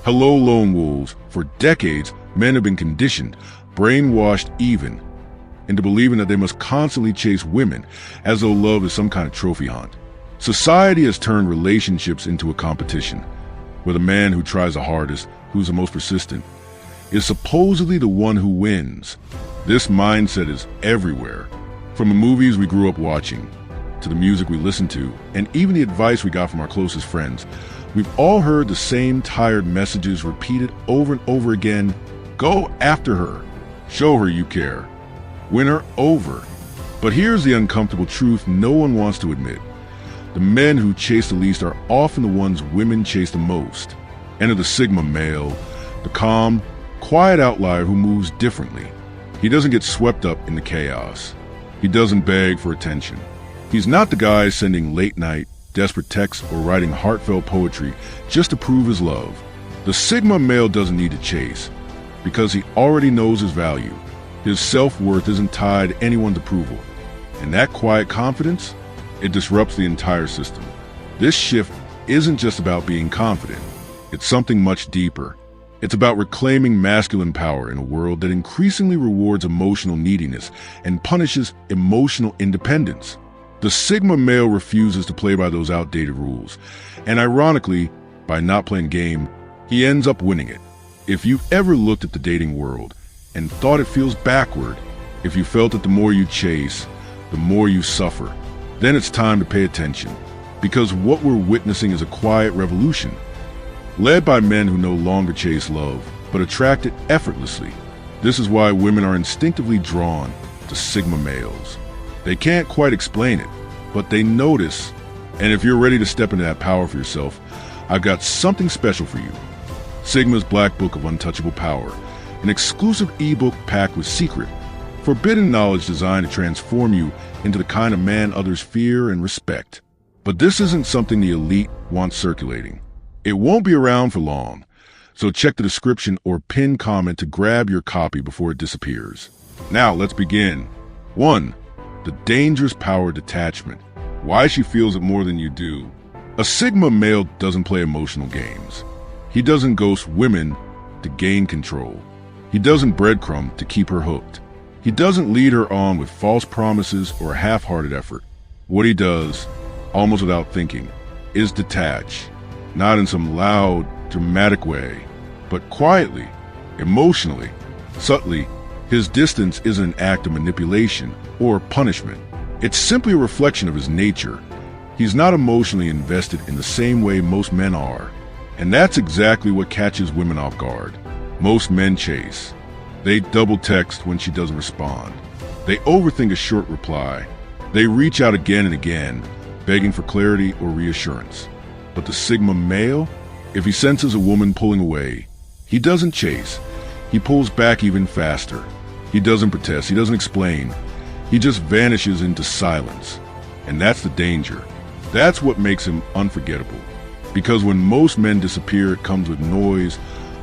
Hello, lone wolves. For decades, men have been conditioned, brainwashed even, into believing that they must constantly chase women as though love is some kind of trophy hunt. Society has turned relationships into a competition, where the man who tries the hardest, who's the most persistent, is supposedly the one who wins. This mindset is everywhere, from the movies we grew up watching, to the music we listen to, and even the advice we got from our closest friends. We've all heard the same tired messages repeated over and over again. Go after her. Show her you care. Win her over. But here's the uncomfortable truth no one wants to admit. The men who chase the least are often the ones women chase the most. Enter the Sigma male, the calm, quiet outlier who moves differently. He doesn't get swept up in the chaos. He doesn't beg for attention. He's not the guy sending late-night, desperate texts or writing heartfelt poetry just to prove his love. The Sigma male doesn't need to chase because he already knows his value. His self-worth isn't tied to anyone's approval. And that quiet confidence, it disrupts the entire system. This shift isn't just about being confident. It's something much deeper. It's about reclaiming masculine power in a world that increasingly rewards emotional neediness and punishes emotional independence. The Sigma male refuses to play by those outdated rules, and ironically, by not playing game, he ends up winning it. If you've ever looked at the dating world and thought it feels backward, if you felt that the more you chase, the more you suffer, then it's time to pay attention, because what we're witnessing is a quiet revolution, led by men who no longer chase love, but attract it effortlessly. This is why women are instinctively drawn to Sigma males. They can't quite explain it, but they notice. And if you're ready to step into that power for yourself, I've got something special for you. Sigma's Black Book of Untouchable Power, an exclusive ebook packed with secret, forbidden knowledge designed to transform you into the kind of man others fear and respect. But this isn't something the elite want circulating. It won't be around for long, so check the description or pinned comment to grab your copy before it disappears. Now let's begin. 1. The dangerous power detachment. Why she feels it more than you do. A Sigma male doesn't play emotional games. He doesn't ghost women to gain control. He doesn't breadcrumb to keep her hooked. He doesn't lead her on with false promises or a half-hearted effort. What he does, almost without thinking, is detach. Not in some loud, dramatic way, but quietly, emotionally, subtly. His distance isn't an act of manipulation or punishment. It's simply a reflection of his nature. He's not emotionally invested in the same way most men are. And that's exactly what catches women off guard. Most men chase. They double text when she doesn't respond. They overthink a short reply. They reach out again and again, begging for clarity or reassurance. But the Sigma male, if he senses a woman pulling away, he doesn't chase. He pulls back even faster. He doesn't protest. He doesn't explain. He just vanishes into silence. And that's the danger. That's what makes him unforgettable. Because when most men disappear, it comes with noise,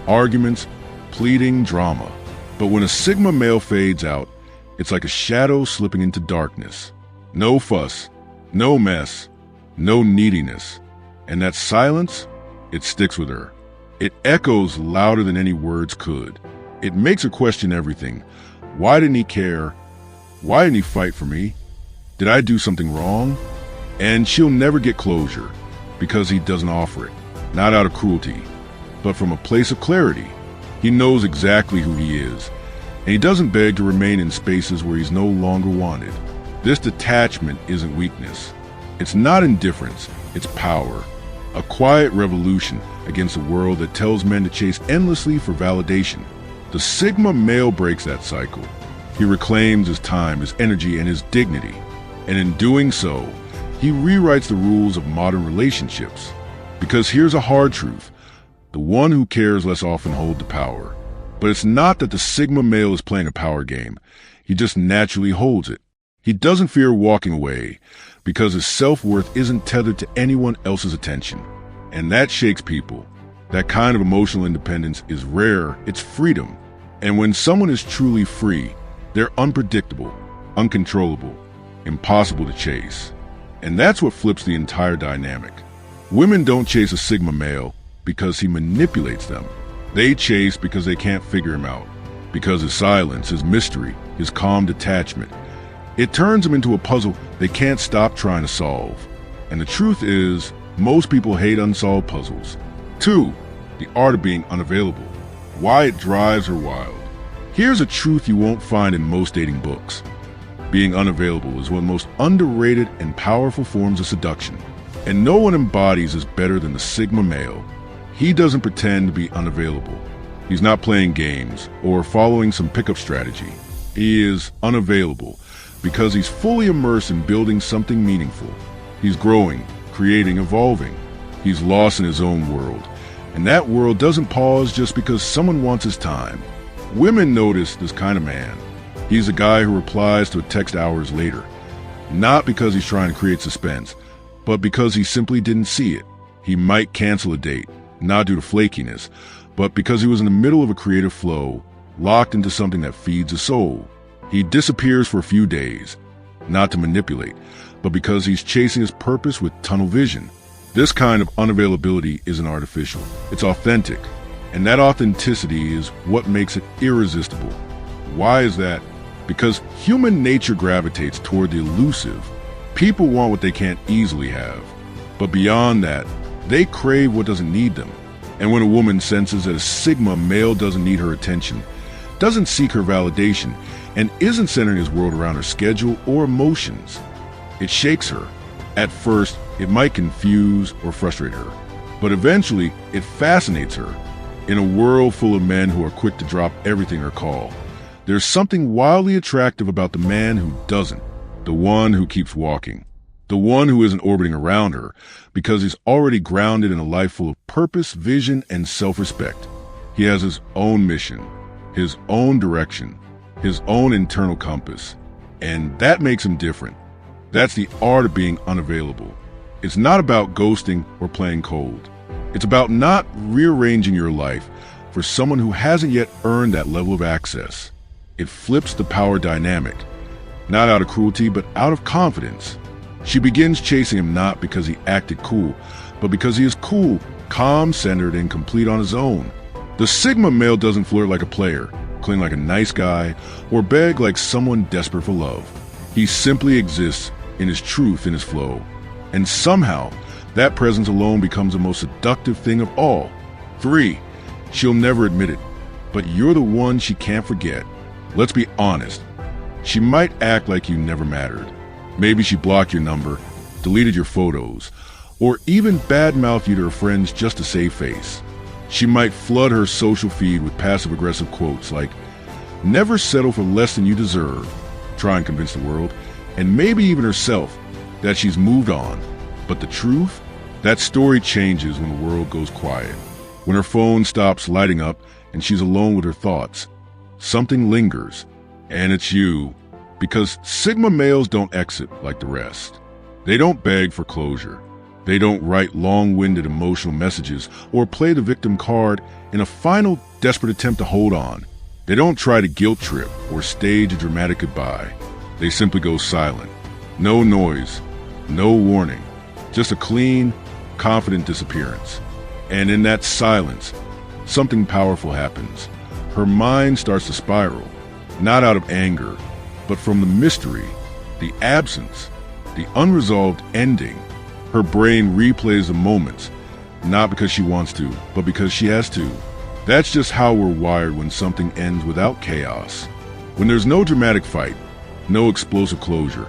arguments, pleading, drama. But when a Sigma male fades out, it's like a shadow slipping into darkness. No fuss, no mess, no neediness. And that silence, it sticks with her. It echoes louder than any words could. It makes her question everything. Why didn't he care? Why didn't he fight for me? Did I do something wrong? And she'll never get closure because he doesn't offer it, not out of cruelty, but from a place of clarity. He knows exactly who he is, and he doesn't beg to remain in spaces where he's no longer wanted. This detachment isn't weakness. It's not indifference, it's power. A quiet revolution against a world that tells men to chase endlessly for validation. The Sigma male breaks that cycle. He reclaims his time, his energy, and his dignity. And in doing so, he rewrites the rules of modern relationships. Because here's a hard truth. The one who cares less often holds the power. But it's not that the Sigma male is playing a power game. He just naturally holds it. He doesn't fear walking away because his self-worth isn't tethered to anyone else's attention. And that shakes people. That kind of emotional independence is rare. It's freedom. And when someone is truly free, they're unpredictable, uncontrollable, impossible to chase. And that's what flips the entire dynamic. Women don't chase a Sigma male. because he manipulates them. They chase because they can't figure him out, because his silence, his mystery, his calm detachment. It turns them into a puzzle they can't stop trying to solve. And the truth is, most people hate unsolved puzzles. 2. The art of being unavailable. Why it drives her wild. Here's a truth you won't find in most dating books. Being unavailable is one of the most underrated and powerful forms of seduction. And no one embodies this better than the Sigma male. He doesn't pretend to be unavailable. He's not playing games or following some pickup strategy. He is unavailable because he's fully immersed in building something meaningful. He's growing, creating, evolving. He's lost in his own world. And that world doesn't pause just because someone wants his time. Women notice this kind of man. He's a guy who replies to a text hours later, not because he's trying to create suspense, but because he simply didn't see it. He might cancel a date, not due to flakiness, but because he was in the middle of a creative flow, locked into something that feeds his soul. He disappears for a few days, not to manipulate, but because he's chasing his purpose with tunnel vision. This kind of unavailability isn't artificial. It's authentic. And that authenticity is what makes it irresistible. Why is that? Because human nature gravitates toward the elusive. People want what they can't easily have. But beyond that, they crave what doesn't need them. And when a woman senses that a Sigma male doesn't need her attention, doesn't seek her validation, and isn't centering his world around her schedule or emotions, it shakes her. At first, it might confuse or frustrate her, but eventually it fascinates her. In a world full of men who are quick to drop everything or call, there's something wildly attractive about the man who doesn't, the one who keeps walking, the one who isn't orbiting around her because he's already grounded in a life full of purpose, vision, and self-respect. He has his own mission, his own direction, his own internal compass, and that makes him different. That's the art of being unavailable. It's not about ghosting or playing cold. It's about not rearranging your life for someone who hasn't yet earned that level of access. It flips the power dynamic, not out of cruelty, but out of confidence. She begins chasing him not because he acted cool, but because he is cool, calm, centered, and complete on his own. The Sigma male doesn't flirt like a player, cling like a nice guy, or beg like someone desperate for love. He simply exists in his truth, in his flow. And somehow, that presence alone becomes the most seductive thing of all. 3. She'll never admit it, but you're the one she can't forget. Let's be honest. She might act like you never mattered. Maybe she blocked your number, deleted your photos, or even badmouthed you to her friends just to save face. She might flood her social feed with passive-aggressive quotes like, "Never settle for less than you deserve," try and convince the world, and maybe even herself, that she's moved on. But the truth? That story changes when the world goes quiet. When her phone stops lighting up and she's alone with her thoughts. Something lingers, and it's you. Because Sigma males don't exit like the rest. They don't beg for closure. They don't write long-winded emotional messages or play the victim card in a final desperate attempt to hold on. They don't try to guilt trip or stage a dramatic goodbye. They simply go silent. No noise, no warning, just a clean, confident disappearance. And in that silence, something powerful happens. Her mind starts to spiral, not out of anger, but from the mystery, the absence, the unresolved ending. Her brain replays the moments, not because she wants to, but because she has to. That's just how we're wired when something ends without chaos. When there's no dramatic fight, no explosive closure,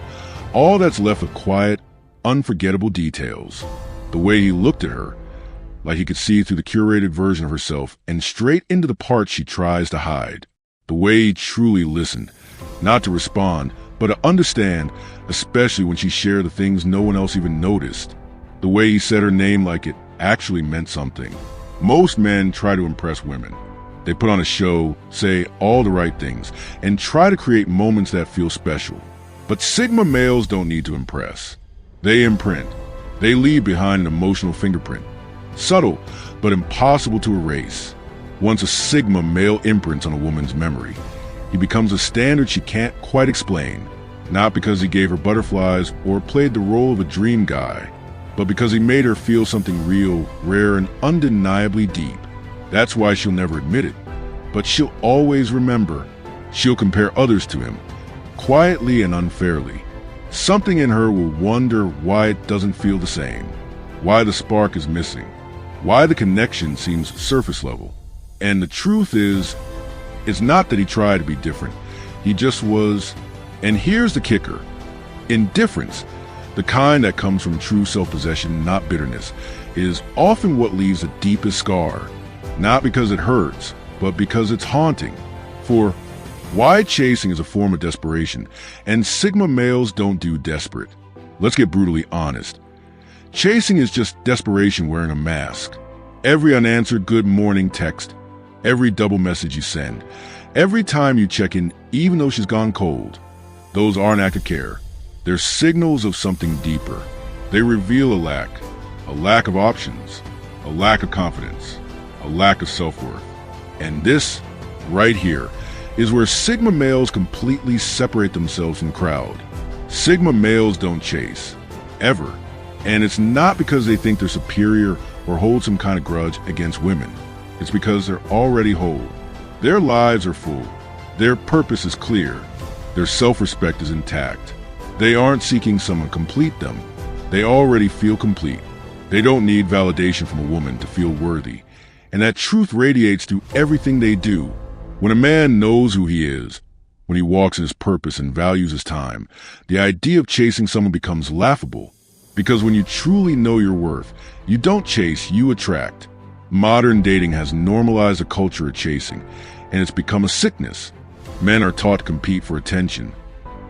all that's left are quiet, unforgettable details. The way he looked at her, like he could see through the curated version of herself and straight into the parts she tries to hide. The way he truly listened, not to respond, but to understand, especially when she shared the things no one else even noticed. The way he said her name like it actually meant something. Most men try to impress women. They put on a show, say all the right things, and try to create moments that feel special. But Sigma males don't need to impress. They imprint. They leave behind an emotional fingerprint. Subtle, but impossible to erase. Once a Sigma male imprints on a woman's memory, he becomes a standard she can't quite explain. Not because he gave her butterflies or played the role of a dream guy, but because he made her feel something real, rare, and undeniably deep. That's why she'll never admit it, but she'll always remember. She'll compare others to him, quietly and unfairly. Something in her will wonder why it doesn't feel the same, why the spark is missing, why the connection seems surface level. And the truth is, it's not that he tried to be different. He just was. And here's the kicker. Indifference, the kind that comes from true self-possession, not bitterness, is often what leaves the deepest scar. Not because it hurts, but because it's haunting. For why chasing is a form of desperation, and Sigma males don't do desperate. Let's get brutally honest. Chasing is just desperation wearing a mask. Every unanswered good morning text, every double message you send, every time you check in, even though she's gone cold, those aren't acts of care. They're signals of something deeper. They reveal a lack of options, a lack of confidence, a lack of self-worth. And this, right here, is where Sigma males completely separate themselves from the crowd. Sigma males don't chase, ever. And it's not because they think they're superior or hold some kind of grudge against women. It's because they're already whole. Their lives are full. Their purpose is clear. Their self-respect is intact. They aren't seeking someone to complete them. They already feel complete. They don't need validation from a woman to feel worthy. And that truth radiates through everything they do. When a man knows who he is, when he walks in his purpose and values his time, the idea of chasing someone becomes laughable. Because when you truly know your worth, you don't chase, you attract. Modern dating has normalized a culture of chasing, and it's become a sickness. Men are taught to compete for attention,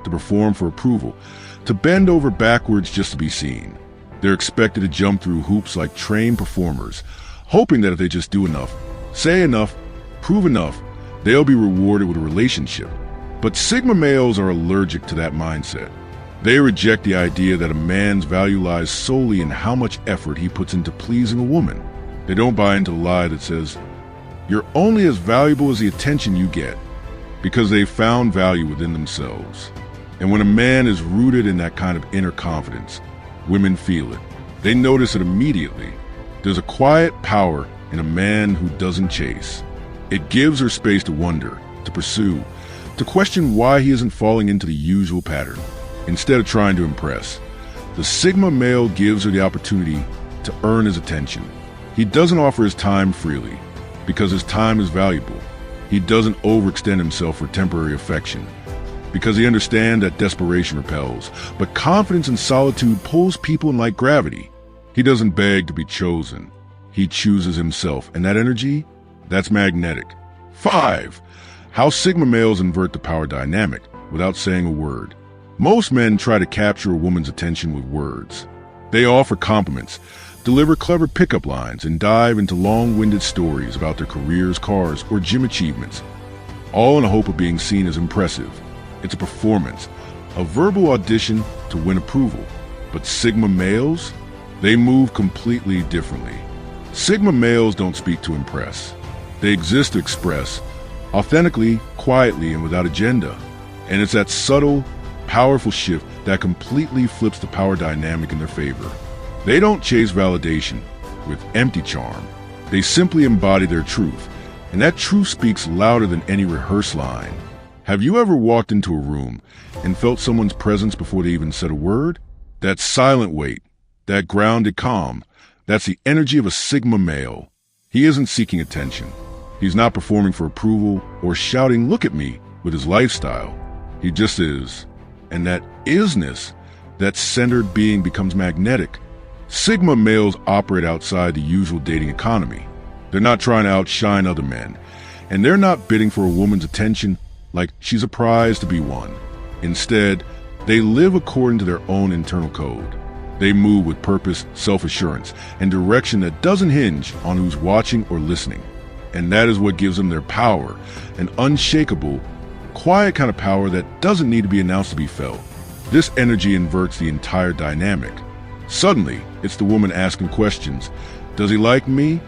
to perform for approval, to bend over backwards just to be seen. They're expected to jump through hoops like trained performers, hoping that if they just do enough, say enough, prove enough, they'll be rewarded with a relationship. But Sigma males are allergic to that mindset. They reject the idea that a man's value lies solely in how much effort he puts into pleasing a woman. They don't buy into the lie that says, you're only as valuable as the attention you get, because they've found value within themselves. And when a man is rooted in that kind of inner confidence, women feel it. They notice it immediately. There's a quiet power in a man who doesn't chase. It gives her space to wonder, to pursue, to question why he isn't falling into the usual pattern. Instead of trying to impress, the Sigma male gives her the opportunity to earn his attention. He doesn't offer his time freely, because his time is valuable. He doesn't overextend himself for temporary affection, because he understands that desperation repels, but confidence and solitude pulls people in like gravity. He doesn't beg to be chosen. He chooses himself, and that energy, that's magnetic. 5. How Sigma males invert the power dynamic without saying a word. Most men try to capture a woman's attention with words. They offer compliments, deliver clever pickup lines, and dive into long-winded stories about their careers, cars, or gym achievements, all in the hope of being seen as impressive. It's a performance, a verbal audition to win approval. But Sigma males, they move completely differently. Sigma males don't speak to impress. They exist to express, authentically, quietly, and without agenda. And it's that subtle, powerful shift that completely flips the power dynamic in their favor. They don't chase validation with empty charm. They simply embody their truth, and that truth speaks louder than any rehearsed line. Have you ever walked into a room and felt someone's presence before they even said a word? That silent weight, that grounded calm, that's the energy of a Sigma male. He isn't seeking attention. He's not performing for approval or shouting, "Look at me," with his lifestyle. He just is. And that isness, that centered being, becomes magnetic. Sigma males operate outside the usual dating economy. They're not trying to outshine other men, and they're not bidding for a woman's attention like she's a prize to be won. Instead, they live according to their own internal code. They move with purpose, self-assurance, and direction that doesn't hinge on who's watching or listening. And that is what gives them their power, an unshakable, quiet kind of power that doesn't need to be announced to be felt. This energy inverts the entire dynamic. Suddenly, it's the woman asking questions. Does he like me?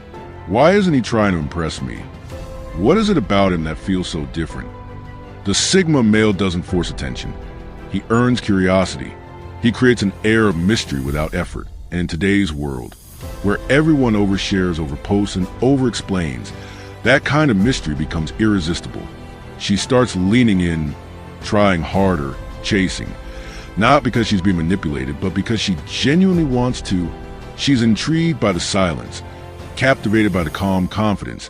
Why isn't he trying to impress me? What is it about him that feels so different? The Sigma male doesn't force attention. He earns curiosity. He creates an air of mystery without effort. And in today's world, where everyone overshares over posts and over-explains, that kind of mystery becomes irresistible. She starts leaning in, trying harder, chasing. Not because she's being manipulated, but because she genuinely wants to. She's intrigued by the silence, captivated by the calm confidence,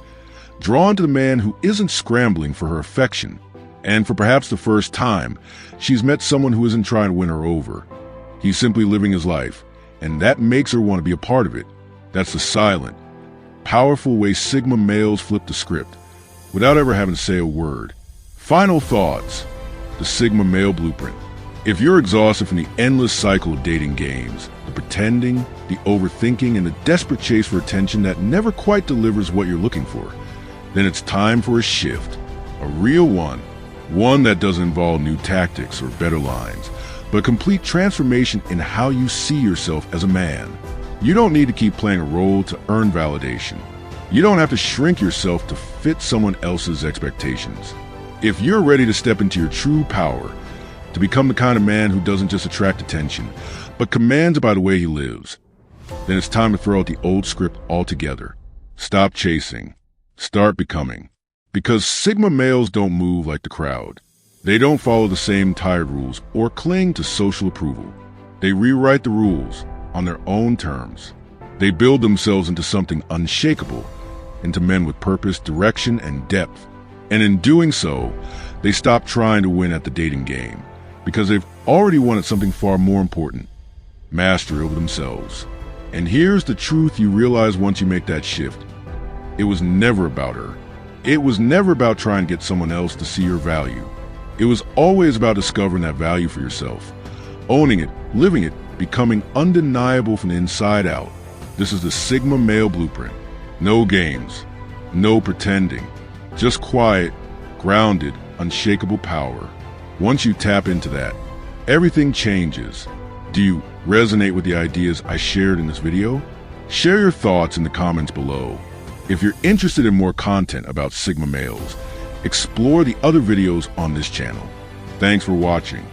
drawn to the man who isn't scrambling for her affection. And for perhaps the first time, she's met someone who isn't trying to win her over. He's simply living his life, and that makes her want to be a part of it. That's the silent, powerful way Sigma males flip the script, without ever having to say a word. Final thoughts. The Sigma male blueprint. If you're exhausted from the endless cycle of dating games, the pretending, the overthinking, and the desperate chase for attention that never quite delivers what you're looking for, then it's time for a shift. A real one. One that doesn't involve new tactics or better lines, but a complete transformation in how you see yourself as a man. You don't need to keep playing a role to earn validation. You don't have to shrink yourself to fit someone else's expectations. If you're ready to step into your true power, to become the kind of man who doesn't just attract attention, but commands it by the way he lives, then it's time to throw out the old script altogether. Stop chasing. Start becoming. Because Sigma males don't move like the crowd. They don't follow the same tired rules or cling to social approval. They rewrite the rules on their own terms. They build themselves into something unshakable, into men with purpose, direction, and depth. And in doing so, they stop trying to win at the dating game, because they've already won at something far more important: mastery over themselves. And here's the truth you realize once you make that shift. It was never about her. It was never about trying to get someone else to see your value. It was always about discovering that value for yourself, owning it, living it, becoming undeniable from the inside out. This is the Sigma male blueprint. No games, no pretending, just quiet, grounded, unshakable power. Once you tap into that, everything changes. Do you resonate with the ideas I shared in this video? Share your thoughts in the comments below. If you're interested in more content about Sigma males, explore the other videos on this channel. Thanks for watching.